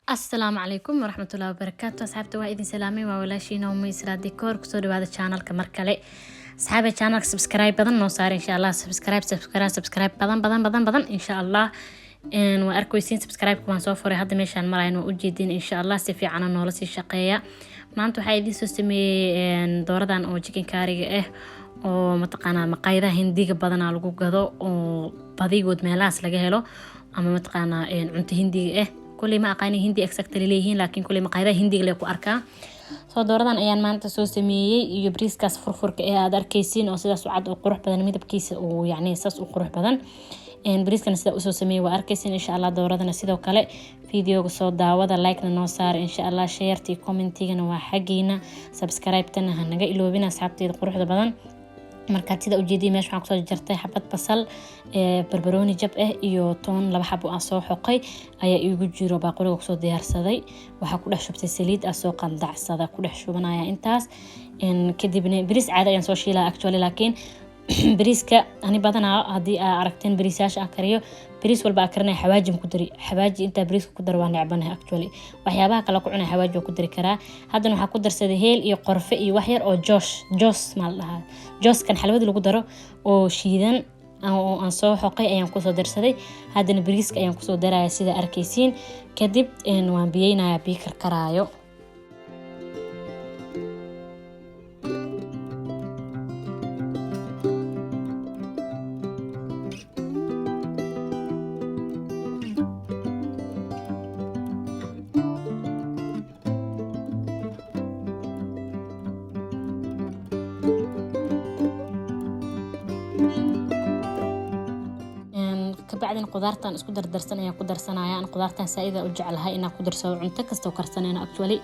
السلام عليكم ورحمة الله وبركاته. أصحابتي waa idin salaamay waa walaashiina Ummi Israa Decor kusoo dhawaada channelka mar kale. Asxaabe channelka subscribe badan noo saar insha Allah. Subscribe badan insha Allah. waa arkaysiin subscribe waan soo furay hadda meeshaan marayno u jeedin insha Allah si fiican noola sii shaqeeya. maanta waxaa idin soo sameeyay dooradan oo chicken curry ah oo mataqaanaa maqaayadaha hindiga badan lagu gado oo badigood meelahaas laga helo ama mataqaanaa cunto hindiga ah kulli ma aqaani hindi exactly leeyihiin laakiin kulli maqaayadaha hindiga la ku arkaa. soo dooradan ayaan maanta soo sameeyay iyo bariiskaas furfurka ee aad arkaysiin oo sidaas u cad oo qurux badan midabkiisa oo yacni saas u qurux badan bariiskan sida u soo sameeyay waa arkaysiin insha Allah dooradana sidoo kale videoga soo daawada like-na noo saar insha Allah share-tii comment-igana waa xaqiina subscribe-tana ha naga iloobina asxaabteeda quruxda badan. markaad sida u jeediyay meesha waxaan kusoo jartay xabad basal barbarooni jab ah iyo toon laba xabo aan soo xoqay ayaa iigu jiro baaquriga kusoo diyaarsaday waxaa ku dhex shubtay saliid aan soo qaldacsada ku dhex shubanaya intaas kadibna bariis caadi ayaan soo shiilaa actually laakiin bariiska ani badanaa haddii aa aragteen bariisayaasha aan kariyo bariis walba aan karinaya xawaaji ku dari xawaaji intaa bariiska ku daro waa necbanahay actually waxyaabaha kale ku cunay xawaaji waa ku dari karaa haddana waxaa ku darsaday heel iyo qorfe iyo wax yar oo joos maal dhahaa jooskan xalwada lagu daro oo shiidan oo aan soo xoqay ayaan kusoo darsaday haddana bariiska ayaan kusoo daraya sida arkaysiin kadib waan biyeynayaa biyo karkaraayo. بعدين قدرتان اسكو دردرسن ayaa ku darsanaya aan qudaartan saayida u jecelahay inaan ku darsado cunto kasto karsanayna actually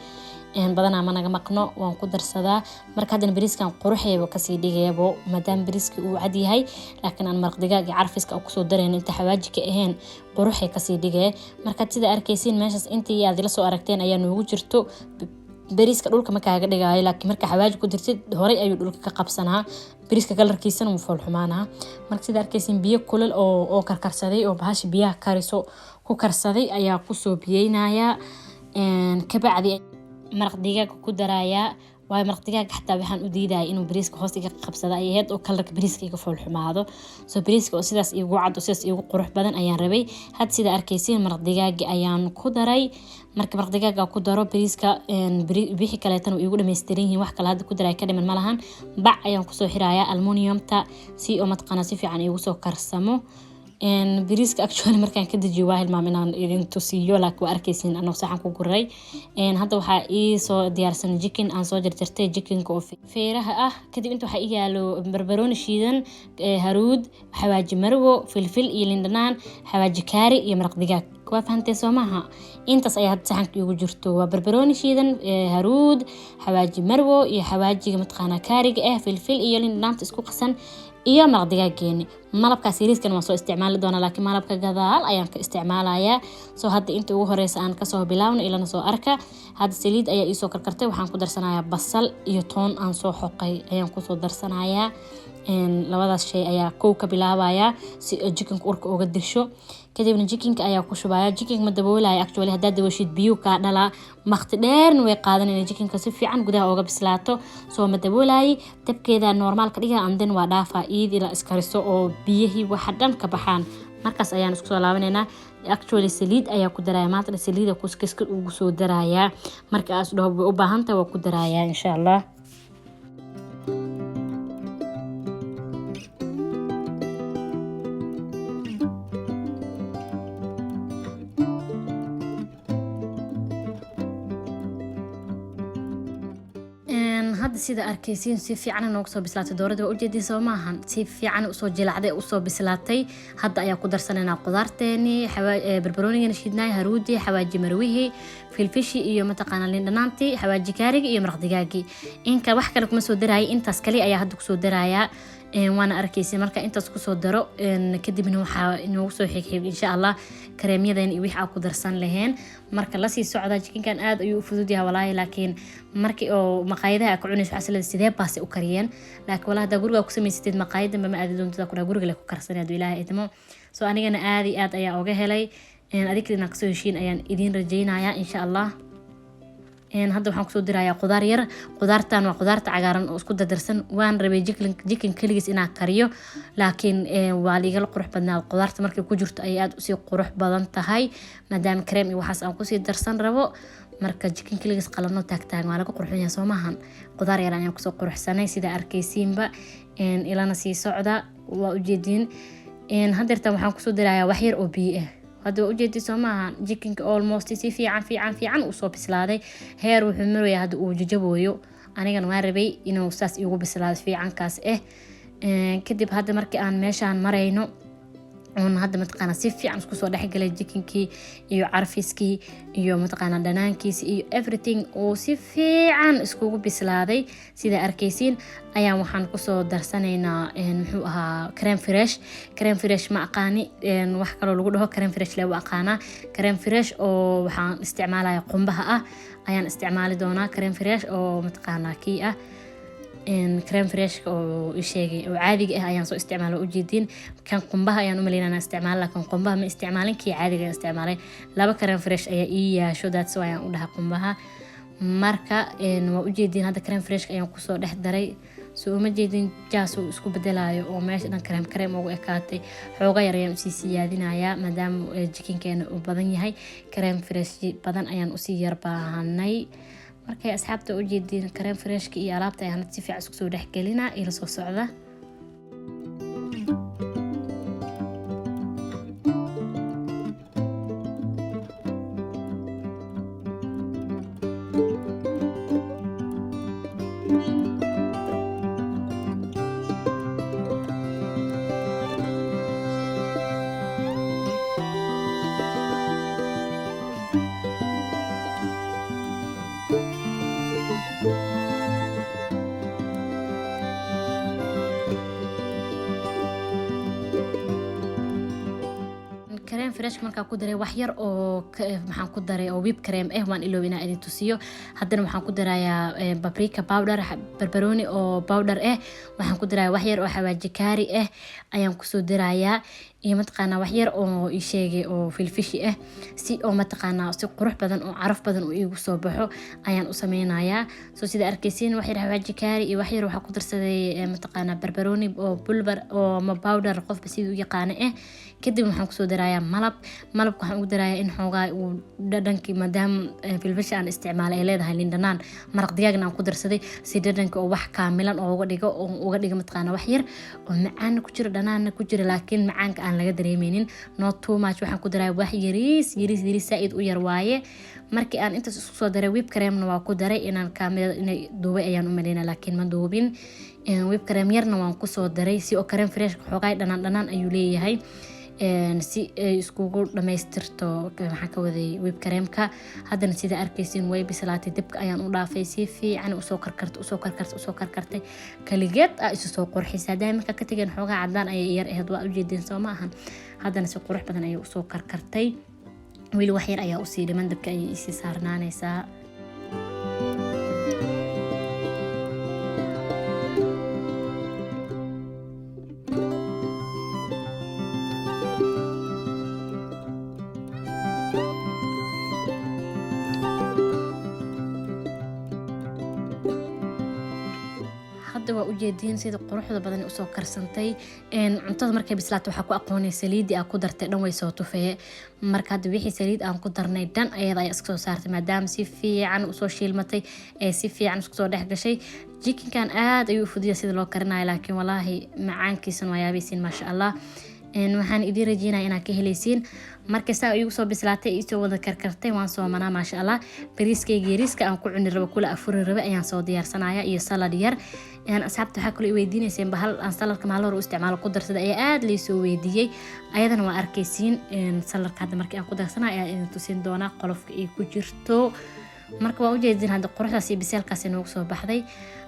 badana ma naga maqno waan ku darsadaa marka hadan bariiskan quruxeeyo ka sii dhigaybo madam bariiski uu cad yahay laakiin aan maraq digaag iyo carfiska ku soo dareen inta xawaaji ka ahayn quruxay ka sii dhigay marka sida arkaysiin meeshas intii aad la soo aragteen ayaa noogu jirto bariiska dhulka ma kaaga dhigaayo laakiin marka xawaaji ku dirtid horay ayuu dhulka ka qabsanaa bariiska kalarkiisana wuu fool xumaanaa marka sida arkaysiin biyo kulul oo karkarsaday oo bahash biyaha kariso ku karsaday ayaa ku soo biyeynaya ka bacdi maraq digaag ku daraya waa maraq digaag xataa waxaan u diiday inuu bariiska hoos iga qabsado ay ahayd oo kalarka bariiska iga fool xumaado soo bariiska oo sidaas igu cad oo sidaas igu qurux badan ayaan rabay had sida arkaysiin maraq digaag ayaan ku daray marka maraq digaag ku daro bariiska bixi kale tan igu dhameystiran yihiin wax kale hadda ku daray ka dhiman malahan bac ayaan ku soo xirayaa aluminiumta si oo matqana si fiican igu soo karsamo bariiska actually markaan ka dajiyo waa hilmaam inaan idin tusiyo laakiin waa arkaysiin anoo saxan ku guray hadda waxaa ii soo diyaarsan chicken aan soo jarjartay chickenka oo feeraha ah kadib inta waxaa ii yaalo barbarooni shiidan haruud xawaaji marwo filfil iyo lindhanaan xawaaji kaari iyo maraq digaag waa fahantay soo maaha intaas ayaa hadda saxanka iigu jirto waa barbarooni shiidan haruud xawaaji marwo iyo xawaajiga matqaana kaariga filfil iyo lindhanaanta isku qasan iyo maraq digaageeni malabkaas yariiskan waan soo isticmaali doonaa laakiin malabka gadaal ayaan ka isticmaalayaa soo hadda inta ugu horeysa aan ka soo bilaawno ilana soo arka hadda saliid ayaa ii soo karkartay waxaan ku darsanayaa basal iyo toon aan soo xoqay ayaan ku soo darsanayaa labadaas shay ayaa kow ka bilaabaya si chickenka urka uga disho kadibna chickenka ayaa ku shubaya chickenka ma daboolaya actually hadaa daboolshid biyo ka dhala waqti dheerna way qaadanayaan chickenka si fiican gudaha uga bislaato soo ma daboolay tabkeeda normal ka dhiga and then waa dhaafa iid ila iskariso oo biyihii waxa dhan ka baxaan markaas ayaan isku soo laabaneynaa actually saliid ayaa ku daraya maanta saliida kuskiska ugu soo daraya markaas dhoob u baahantahay waa ku daraya insha Allah. hadda sida arkaysiin si fiican noogu soo bislaatay doorada waa u jeedin soo maahan si fiican u soo jilacday u soo bislaatay hadda ayaa ku darsanayna qudaarteeni barbarooniga shiidnay haruudi xawaaji marwihi filfishi iyo mataqaana lindhanaanti xawaaji kaariga iyo maraq digaagi inka wax kale kuma soo daraay intaas kali ayaa hadda ku soo daraya وانا arkaysi marka intaas ku soo daro kadibna waxa inoo soo xigxig insha Allah kareemyadan iyo wixii ku darsan laheen marka la sii socda chickenkan aad ayuu fudud yahay walaahi laakiin markii oo maqaayadaha ka cunayso asalada sidee baas u kariyeen laakiin walaahi guriga ku sameysatid maqaayada ma aadi doonto ku guriga la ku karsanay ilaahay idmo soo anigana aad ayaa uga helay adinkana kasoo heshiin ayaan idin rajaynayaa insha Allah. hadda waxaan kusoo dirayaa qudaar yar. qudaartan waa qudaarta cagaaran oo isku dardarsan. waan rabay jikin kaligiis inaan kariyo laakiin waa liiga qurux badnaa. qudaarta markay ku jirto ay aad u sii qurux badan tahay maadaama cream iyo waxaas aan ku sii darsan rabo. marka jikin kaligiis qalano taagtaag waa laga qurxinaya Soomahan. qudaar yar ayaan kusoo qurxsanay sida arkaysiinba ilana sii socda waa u jeedin. hadda waxaan kusoo dirayaa wax yar oo biyo ah. hadda u jeedin Soomahan jikinka almost si fiican u soo bislaaday. heer wuxuu marayaa hadda uu jajabooyo. anigana waan rabay inuu saas igu bislaado fiicankaas kadib hadda markii aan meeshaan marayno hadda mataqaana si fiican isku soo dhaxgalay jikinkii iyo carfiskii iyo mataqaana dhanaankiisa iyo everything oo si fiican iskugu bislaaday sida arkaysiin ayaan waxaan ku soo darsanaynaa muxuu ahaa cream fresh ma aqaani wax kale lagu dhaho cream fresh leh waa aqaana. cream fresh oo waxaan isticmaalayaa qumbaha ayaan isticmaali doonaa. cream fresh oo mataqaana kii cream fresh oo sheegay oo caadiga ayaan soo isticmaalo u jeedin. kan qumbaha ayaan u maleynaa isticmaal laakiin qumbaha ma isticmaalin kii caadiga isticmaalay. laba cream fresh ayaa ii yaasho that's why aan u dhahay qumbaha. marka waa u jeedin hadda cream fresh ayaan ku soo dhex daray. soo uma jeedin jaas uu isku bedelayo oo meesha dhan cream ugu ekaatay. xooga yar ayaan u sii siyaadinayaa maadaama jikinkeena uu badan yahay. cream fresh badan ayaan u sii yar baahanay. markay asxaabta u jeedin cream freshka iyo alaabta ayaan si fiican isku soo dhaxgelinaa ila soo socda. cream fresh markaa ku daray wax yar oo maxaan ku daray oo whip cream waan iloobina idin tusiyo. haddana waxaan ku darayaa paprika powder barbaroni oo powder waxaan ku darayaa wax yar oo xawaaji kaari ayaan ku soo dirayaa iyo mataqaana wax yar oo ii sheegay oo filfishi si oo mataqaana si qurux badan oo caraf badan oo igu soo baxo ayaan u sameynayaa. soo sida arkaysiin wax yar xawaaji kaari iyo wax yar waxa ku darsaday mataqaana barbaroni oo pulver oo ma powder qofba sidii u yaqaan kadib waxaan ku soo dirayaa malabka waxaan ugu darayaa in xoogaa uu dhadhankii maadaama filfishi aan isticmaalay ay leedahay lindhanaan maraq digaagna aan ku darsaday si dhadhanka oo wax kaamilan oo uga dhigo mataqaana wax yar oo macaan ku jira dhanaanna ku jira laakiin macaanka aan laga dareemeynin not too much. waxaan ku daray wax yariis saaid u yar waaye. markii aan intaas isku soo daray whip creamna waa ku daray inaan kaamilada inay duubay ayaan u maleynaa laakiin ma duubin. whip cream yarna waan ku soo daray si oo cream fresh xoogaa dhanaan ayuu leeyahay si ay iskugu dhamaystirto waxaan ka waday whip creamka. haddana sida arkaysiin way bislaatay dibka ayaan u dhaafay si fiican usoo karkartay kaligeed isu soo qurxisay. daaimka ka tageen xoogaa cadaan ayay yar ahayd waa u jeedin soo ma ahan. haddana si qurux badan ayay usoo karkartay. weli wax yar ayaa usii dhiman dabka ayay isii saarnaanaysaa. hadda waa u jeedin sida quruxda badan usoo karsantay. cuntada markay bislaato waxaa ku aqoonay saliidii aan ku dartay dhan way soo tufee. marka hadda wixii saliid aan ku darnay dhan ayada ay iska soo saartay maadaama si fiican usoo shiilmatay si fiican isku soo dhex gashay. jikinkan aad ayuu u fuduyaa sida loo karinayo laakiin walaahi macaankiisana waa yaabaysiin maasha Allah. waxaan idin rajeynayaa inaad ka helaysiin. markay saa igu soo bislaatay isoo wada karkartay waan soo manaa maasha Allah. bariiskayga yariiska aan ku cuni rabo kula afuri rabo ayaan soo diyaarsanayaa iyo salad yar. asxaabta waxaa kale weydiinayseen bahal aan saladka maalin hore u isticmaalo ku darsada ayaa aad lay soo weydiiyey. ayadana waa arkaysiin saladka hadda markii aan ku darsana ayaa idin tusin doonaa qolofka ay ku jirto. marka waa u jeedin hadda quruxdaas iyo biseelkaas noogu soo baxday.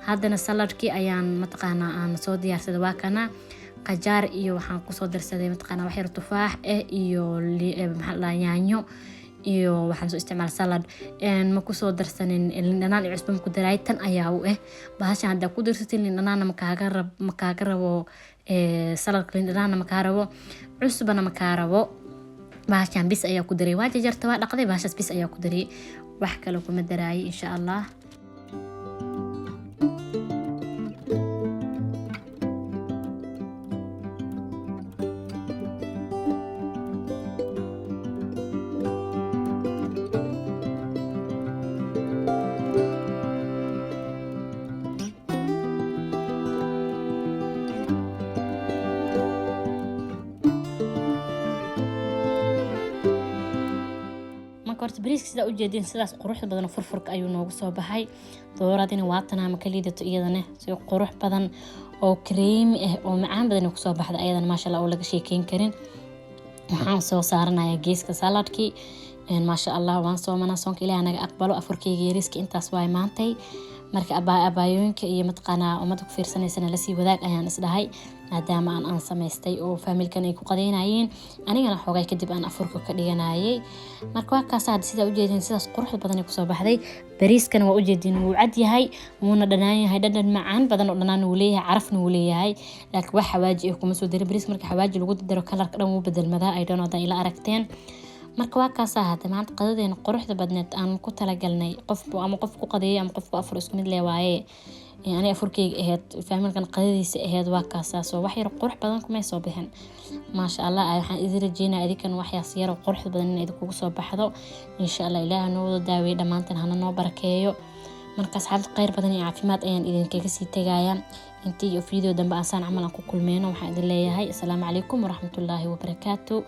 haddana saladkii ayaan mataqaana aan soo diyaarsaday waa kana qajaar iyo waxaan ku soo darsaday mataqaana wax yar tufaax iyo yaanyo iyo waxaan soo isticmaal salad ma ku soo darsanin lindhanaan iyo cusbo ku daray tan ayaa u bahashan hadda ku darsatin lindhanaana ma kaaga rabo saladka lindhanaana ma kaa rabo cusbana ma kaa rabo bahashan bis ayaa ku daray waa jarjarta waa dhaqday bahashas bis ayaa ku daray wax kale kuma daraayay insha Allah horta bariiska sida u jeedin sidaas quruxda badan furfurka ayuu noogu soo baxay dooradina waatana ma kaliidato iyadana si qurux badan oo creamy ah oo macaan badan ku soo baxda ayadana ma sha Allah oo laga sheekeyn karin waxaan soo saaranayaa geeska saladkii ma sha Allah waan soo mana soonka Ilaahay naga aqbalo afurkeyga yariiska intaas way maantay marka abaayooyinka iyo matqana umada ku fiirsanaysan la sii wadaag ayaan isdhahay maadaama aan samaystay oo familkan ay ku qadeynayeen anigana xoogay kadib aan afurka ka dhiganayay marka waa kaas sida u jeedin sidaas qurux badan ku soo baxday bariiskan waa u jeedin wuu cad yahay wuuna dhanaan yahay dhadhan macaan badan oo dhanaan uu leeyahay carafna uu leeyahay laakiin wax xawaaji kuma soo diray bariis marka xawaaji lagu daro kalarka dhan wuu bedelmadaa ay dhan oo ila aragteen marka waa kaas maanta qadadeena quruxda badneed aan ku talagalnay qofku ama qof ku qadeeyay ama qof ku afur isku mid leeyahay يعني أفركي إهد فاهمين كان قديدي سإهد واقاساس ووحير قرح بدن كم يصوبهن ما شاء الله أيحان إذا رجينا إذا كان وحيا صير وقرح بدن إذا كوك صوب بحضو إن شاء الله إله نوضو داوي دمانتن هنا نو بركيو مركز حالة قير بدن عافيمات أيان إذن كيكسي تغايا انتي فيديو دنبا أسان عملا كل مينو وحيد الله هاي السلام عليكم ورحمة الله وبركاته.